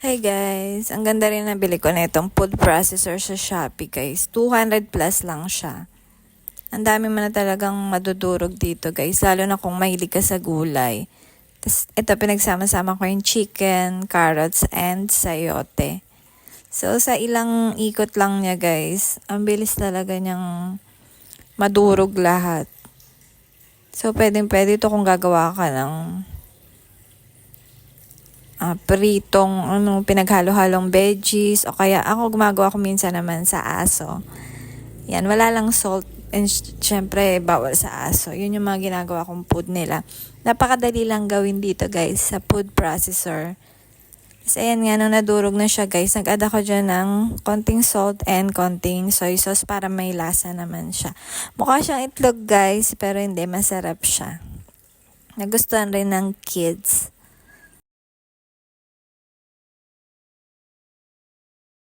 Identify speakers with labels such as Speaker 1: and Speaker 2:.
Speaker 1: Hi guys, ang ganda rin nabili ko na itong food processor sa Shopee guys. 200 plus lang siya. Ang dami mo na talagang madudurog dito guys, lalo na kung mahilig ka sa gulay. Tapos ito pinagsama-sama ko yung chicken, carrots, and sayote. So sa ilang ikot lang niya guys, ang bilis talaga niyang madurog lahat. So pwede ito kung gagawa ka ng pritong pinaghalo-halong veggies o kaya ako gumagawa ko minsan naman sa aso. Yan, wala lang salt and syempre bawal sa aso. Yun yung mga ginagawa kong food nila. Napakadali lang gawin dito guys sa food processor. Tapos ayan nga, nung nadurog na siya guys, nag-add ako dyan ng konting salt and konting soy sauce para may lasa naman siya. Mukha siyang itlog guys, pero hindi, masarap siya. Nagustuhan rin ng kids.